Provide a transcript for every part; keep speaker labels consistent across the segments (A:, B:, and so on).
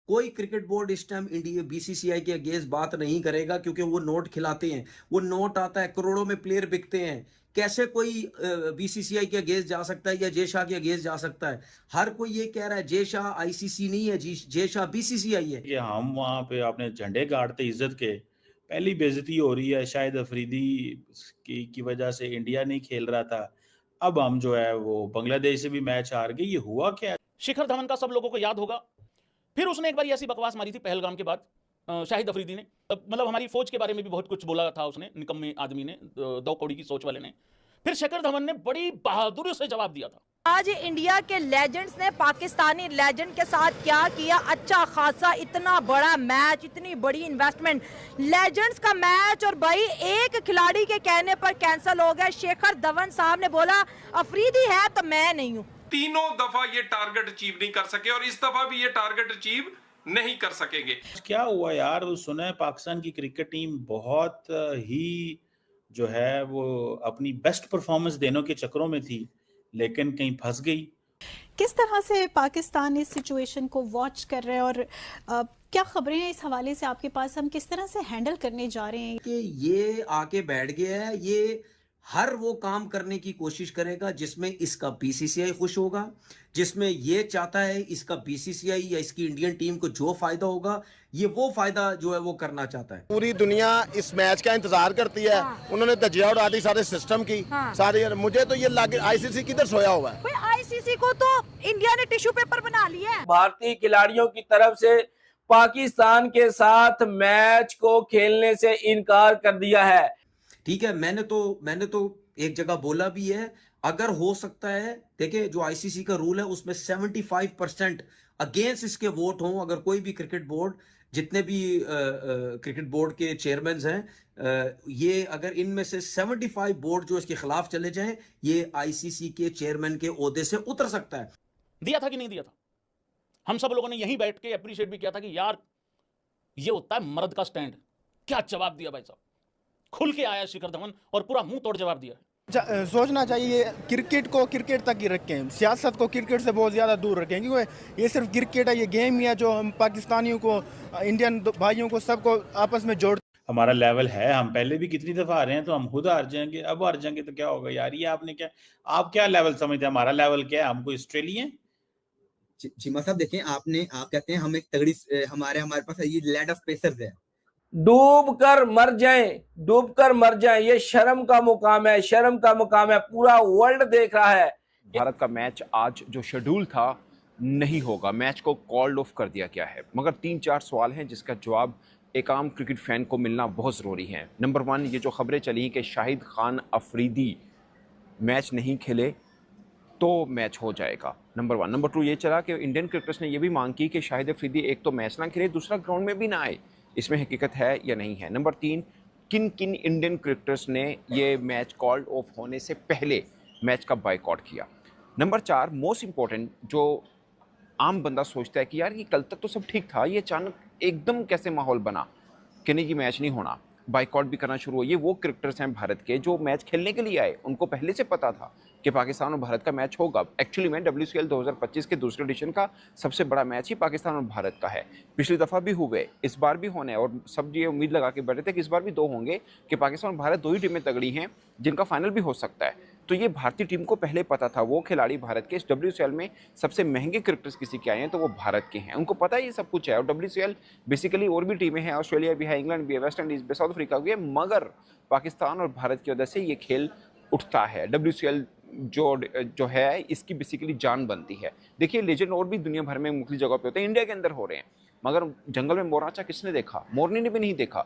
A: कोई cricket board इस time India BCCI के अगेंस्ट बात नहीं करेगा, क्योंकि वो नोट खिलाते हैं, वो नोट आता है, करोड़ों में प्लेयर बिकते हैं। कैसे कोई बीसीसीआई के अगेंस्ट जा सकता है या जय शाह के अगेंस्ट जा सकता है? हर कोई ये कह रहा है जय शाह आईसीसी नहीं है, जय शाह बीसीसीआई है।
B: कि हम वहाँ पे आपने झंडे गाड़ते इज्जत के, पहली बेइज्जती हो रही है शायद अफरीदी की वजह से, इंडिया नहीं खेल रहा था। अब हम जो है वो बांग्लादेश से भी मैच हार गए, ये हुआ क्या?
C: शिखर धवन का सब लोगों को याद होगा। फिर उसने एक बार ऐसी बकवास मारी थी पहलगाम के बाद, शाहिद अफरीदी ने, मतलब हमारी फौज के बारे में भी बहुत कुछ बोला था उसने, निकम्मे आदमी ने, 2 कौड़ी की सोच वाले ने। फिर शिखर धवन ने बड़ी बहादुरी से जवाब दिया था।
D: आज इंडिया के लेजेंड्स ने पाकिस्तानी लेजेंड के साथ क्या किया, अच्छा खासा इतना बड़ा मैच, इतनी बड़ी इन्वेस्टमेंट, लेजेंड्स का मैच, और भाई एक खिलाड़ी के कहने पर कैंसिल हो गया। शेखर धवन साहब ने बोला अफरीदी है तो मैं नहीं हूं।
E: तीनों दफा ये टारगेट अचीव नहीं कर सके और इस दफा भी ये टारगेट अचीव नहीं कर सकेंगे।
B: क्या हुआ यार, वो सुना है पाकिस्तान की क्रिकेट टीम बहुत ही जो है वो अपनी बेस्ट परफॉर्मेंस देने के चक्करों में थी, लेकिन कहीं फंस गई।
F: किस तरह से पाकिस्तान इस सिचुएशन को वॉच कर रहे हैं, और क्या खबरें हैं इस हवाले से आपके पास, हम किस तरह से हैंडल करने जा रहे हैं?
A: कि ये आके बैठ गया है, ये हर वो काम करने की कोशिश करेगा जिसमें इसका बीसीसीआई खुश होगा, जिसमें ये चाहता है इसका बीसीसीआई या इसकी इंडियन टीम को जो फायदा होगा, ये वो फायदा जो है वो करना चाहता है।
G: पूरी दुनिया इस मैच का इंतजार करती है।
D: हाँ।
G: उन्होंने धज्जियां उड़ा दी सारे सिस्टम की।
D: हाँ।
G: सारे मुझे तो ये लगे आईसीसी किधर सोया हुआ है।
D: भाई आईसीसी को तो इंडिया ने टिश्यू पेपर बना लिया है।
H: भारतीय खिलाड़ियों की तरफ से पाकिस्तान के साथ मैच को खेलने से इनकार कर दिया है।
A: ठीक है, मैंने तो एक जगह बोला भी है, अगर हो सकता है, देखिए जो आईसीसी का रूल है उसमें 75% अगेंस्ट इसके वोट हों, अगर कोई भी क्रिकेट बोर्ड, जितने भी क्रिकेट बोर्ड के चेयरमैन हैं, ये अगर इनमें से 75 बोर्ड जो इसके खिलाफ चले जाएं, ये आईसीसी के चेयरमैन के ओहदे से उतर सकता है।
C: दिया था कि नहीं दिया था? हम सब लोगों ने यहीं बैठ के अप्रिशिएट भी किया था कि यार ये होता है मर्द का स्टैंड। क्या जवाब दिया भाई साहब, खुल के आया शिखर धवन और पूरा मुंह तोड़ जवाब दिया है।
I: सोचना चाहिए क्रिकेट को क्रिकेट तक ही रखें, सियासत को क्रिकेट से बहुत ज़्यादा दूर रखें, क्योंकि ये सिर्फ क्रिकेट है, ये गेम ही है जो हम पाकिस्तानियों को, इंडियन भाइयों को, सबको आपस में जोड़।
B: हमारा लेवल है, हम पहले भी कितनी दफा हारे हैं, तो हम खुद हार जाएंगे, अब हार जाएंगे तो क्या होगा यार? ये आपने क्या, आप क्या लेवल समझते हैं? हमारा लेवल क्या है? हमको ऑस्ट्रेलिया
J: चीमा साहब देखें, आप कहते हैं हम एक तगड़ी, हमारे पास ये लैंड ऑफ पेसर्स है।
H: डूब कर मर जाएं, डूब कर मर जाएं, ये शर्म का मुकाम है, शर्म का मुकाम है, पूरा वर्ल्ड देख रहा है।
K: भारत का मैच आज जो शेड्यूल था नहीं होगा, मैच को कॉल्ड ऑफ कर दिया गया है, मगर 3-4 सवाल हैं जिसका जवाब एक आम क्रिकेट फैन को मिलना बहुत ज़रूरी है। नंबर 1, ये जो खबरें चली कि शाहिद खान अफरीदी मैच नहीं खेले तो मैच हो जाएगा, नंबर 1। नंबर 2, ये चला कि इंडियन क्रिकेटर्स ने ये भी मांग की कि शाहिद अफरीदी एक तो मैच ना खेले, दूसरा ग्राउंड में भी ना आए। इसमें हकीकत है या नहीं है? नंबर 3, किन किन इंडियन क्रिकेटर्स ने ये मैच कॉल्ड ऑफ होने से पहले मैच का बायकॉट किया? नंबर 4, मोस्ट इम्पॉर्टेंट, जो आम बंदा सोचता है कि यार ये कल तक तो सब ठीक था, ये अचानक एकदम कैसे माहौल बना कि नहीं, ये मैच नहीं होना, बायकॉट भी करना शुरू हुआ। ये वो क्रिकेटर्स हैं भारत के जो मैच खेलने के लिए आए, उनको पहले से पता था कि पाकिस्तान और भारत का मैच होगा। एक्चुअली में WCL 2025 के दूसरे एडिशन का सबसे बड़ा मैच ही पाकिस्तान और भारत का है। पिछली दफ़ा भी हुए, इस बार भी होने, और सब ये उम्मीद लगा के बैठे थे कि इस बार भी 2 होंगे, कि पाकिस्तान और भारत 2 ही टीमें तगड़ी हैं जिनका फाइनल भी हो सकता है। तो ये भारतीय टीम को पहले पता था, वो खिलाड़ी भारत के इस WCL में सबसे महंगे क्रिकेटर्स किसी के आए हैं तो वो भारत के हैं, उनको पता है ये सब कुछ है। और WCL बेसिकली और भी टीमें हैं, ऑस्ट्रेलिया भी है, इंग्लैंड भी है, वेस्ट इंडीज़ भी, साउथ अफ्रीका भी है, मगर पाकिस्तान और भारत की वजह से ये खेल उठता है। WCL जो है इसकी बेसिकली जान बनती है। देखिए, लेजेंड और भी दुनिया भर में मुख्तलिफ जगह पे होते हैं, इंडिया के अंदर हो रहे हैं, मगर जंगल में मोरनाचा किसने देखा? मोरनी ने भी नहीं देखा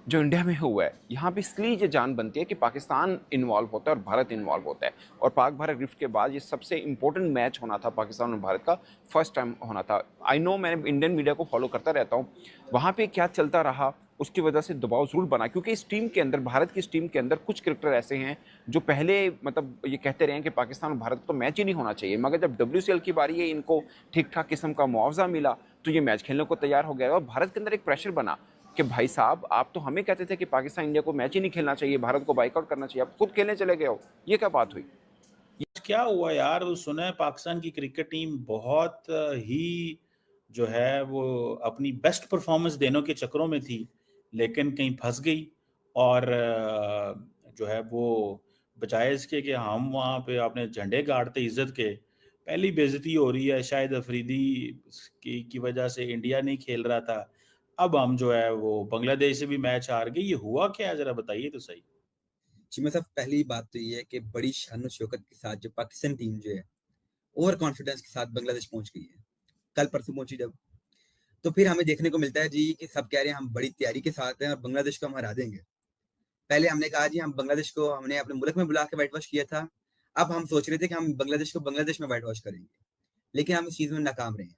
K: जो इंडिया में हुआ है। यहाँ पे इसलिए ये जान बनती है कि पाकिस्तान इन्वॉल्व होता है और भारत इन्वॉल्व होता है। और पाक भारत रिफ्ट के बाद ये सबसे इंपॉर्टेंट मैच होना था पाकिस्तान और भारत का, फर्स्ट टाइम होना था। आई नो, मैंने इंडियन मीडिया को फॉलो करता रहता हूँ, वहाँ पे क्या चलता रहा उसकी वजह से दबाव ज़रूर बना, क्योंकि इस टीम के अंदर, भारत की इस टीम के अंदर कुछ क्रिकेटर ऐसे हैं जो पहले मतलब ये कहते रहे हैं कि पाकिस्तान और भारत को तो मैच ही नहीं होना चाहिए, मगर जब WCL की बारी है, इनको ठीक ठाक किस्म का मुआवजा मिला तो ये मैच खेलने को तैयार हो गया। और भारत के अंदर एक प्रेशर बना कि भाई साहब, आप तो हमें कहते थे कि पाकिस्तान इंडिया को मैच ही नहीं खेलना चाहिए, भारत को बाइकआउट करना चाहिए, आप खुद खेलने चले गए हो, ये क्या बात हुई?
B: क्या हुआ यार? वो सुना है पाकिस्तान की क्रिकेट टीम बहुत ही जो है वो अपनी बेस्ट परफॉर्मेंस देने के चक्करों में थी, लेकिन कहीं फंस गई और जो है वो बजाय इसके कि हम वहाँ पे अपने झंडे गाड़ते इज्जत के, पहली बेइज्जती हो रही है शाहिद अफरीदी की वजह से इंडिया नहीं खेल रहा था। अब हम जो है वो बांग्लादेश से भी मैच हार गए। ये हुआ क्या, जरा बताइए तो सही।
J: चिमा साहब, पहली बात तो ये है कि बड़ी शान शौकत के साथ जो पाकिस्तान टीम जो है ओवर कॉन्फिडेंस के साथ बांग्लादेश पहुंच गई है, कल परसों पहुंची जब, तो फिर हमें देखने को मिलता है जी कि सब कह रहे हैं हम बड़ी तैयारी के साथ हैं और बांग्लादेश को हम हरा देंगे। पहले हमने कहा जी हम बांग्लादेश को हमने अपने मुल्क में बुला के व्हाइट वॉश किया था, अब हम सोच रहे थे कि हम बांग्लादेश को बांग्लादेश में व्हाइट वॉश करेंगे, लेकिन हम इस चीज में नाकाम रहे हैं।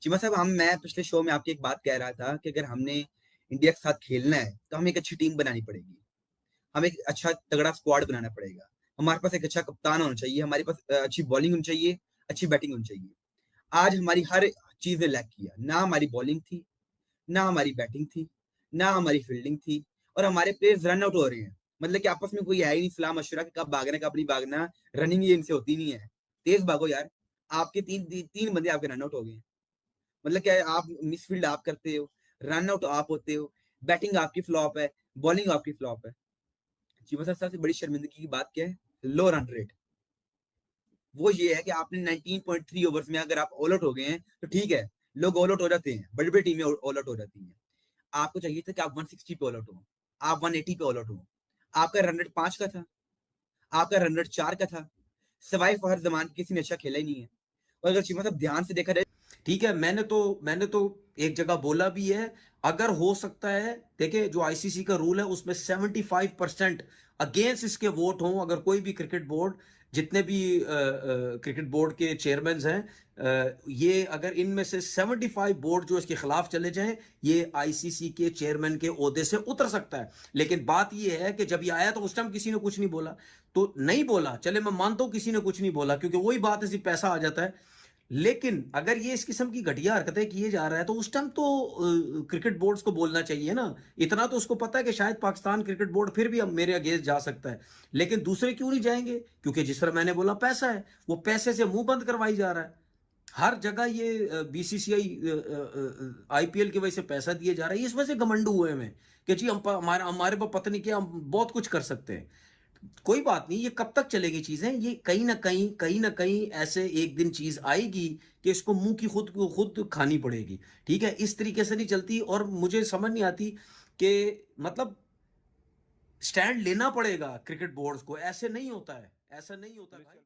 J: चिमा साहब, मैं पिछले शो में आपकी एक बात कह रहा था कि अगर हमने इंडिया के साथ खेलना है तो हमें एक अच्छी टीम बनानी पड़ेगी, हमें एक अच्छा तगड़ा स्क्वाड बनाना पड़ेगा, हमारे पास एक अच्छा कप्तान होना चाहिए, हमारे पास अच्छी बॉलिंग होनी चाहिए, अच्छी बैटिंग होनी चाहिए। आज हमारी हर चीज ने लैक किया, ना हमारी बॉलिंग थी, ना हमारी बैटिंग थी, ना हमारी फील्डिंग थी, और हमारे प्लेयर्स रन आउट हो रहे हैं। मतलब कि आपस में कोई है ही नहीं सलाह मशवरा कि कब भागना कब नहीं भागना, रनिंग ये इनसे होती नहीं है। तेज भागो यार, आपके तीन बंदे आपके रन आउट हो गए। मतलब क्या है, आप मिसफील्ड आप करते हो, रन आउट आप होते हो, बैटिंग आपकी फ्लॉप है, बॉलिंग आपकी फ्लॉप है। चीमा साहब, सबसे बड़ी शर्मिंदगी की बात क्या है? लो रन रेट। वो ये है कि आपने 19.3 ओवर्स में अगर आप ऑल आउट हो गए हैं तो ठीक है, लोग ऑल आउट हो जाते हैं, बड़ी बड़ी टीमें ऑल आउट हो जाती हैं। आपको चाहिए था कि आप 160 पे ऑल आउट हो, आप 180 पे ऑल आउट हो। आपका रन रेट 5 का था, आपका रन रेट 4 का था, सवाई फहर जमान किसी ने अच्छा खेला ही नहीं है। और अगर चीमा साहब ध्यान से देखा जाए,
A: ठीक है, मैंने तो एक जगह बोला भी है, अगर हो सकता है, देखिए जो आईसीसी का रूल है उसमें 75% अगेंस्ट इसके वोट हों, अगर कोई भी क्रिकेट बोर्ड, जितने भी क्रिकेट बोर्ड के चेयरमैन हैं, ये अगर इनमें से 75 बोर्ड जो इसके खिलाफ चले जाएं, ये आईसीसी के चेयरमैन के ओहदे से उतर सकता है। लेकिन बात ये है कि जब ये आया तो उस टाइम किसी ने कुछ नहीं बोला, तो नहीं बोला, चले मैं मानता हूं किसी ने कुछ नहीं बोला, क्योंकि वही बात है, सिर्फ पैसा आ जाता है। लेकिन अगर ये इस किस्म की घटिया हरकतें किए जा रहा है तो उस टाइम तो क्रिकेट बोर्ड्स को बोलना चाहिए ना। इतना तो उसको पता है कि शायद पाकिस्तान क्रिकेट बोर्ड फिर भी अब मेरे अगेंस्ट जा सकता है, लेकिन दूसरे क्यों नहीं जाएंगे? क्योंकि जिस तरह मैंने बोला, पैसा है, वो पैसे से मुंह बंद करवाई जा रहा है। हर जगह ये बीसीसीआई आईपीएल की वजह से पैसा दिए जा रहा है, इस वजह से घमंडू हुए में कि जी हम हमारे पास पता नहीं क्या, हम बहुत कुछ कर सकते हैं। कोई बात नहीं, ये कब तक चलेगी चीजें? ये कहीं ना कहीं ऐसे एक दिन चीज आएगी कि इसको मुंह की खुद खानी पड़ेगी। ठीक है, इस तरीके से नहीं चलती। और मुझे समझ नहीं आती कि मतलब स्टैंड लेना पड़ेगा क्रिकेट बोर्ड्स को, ऐसे नहीं होता है, ऐसा नहीं होता भाई।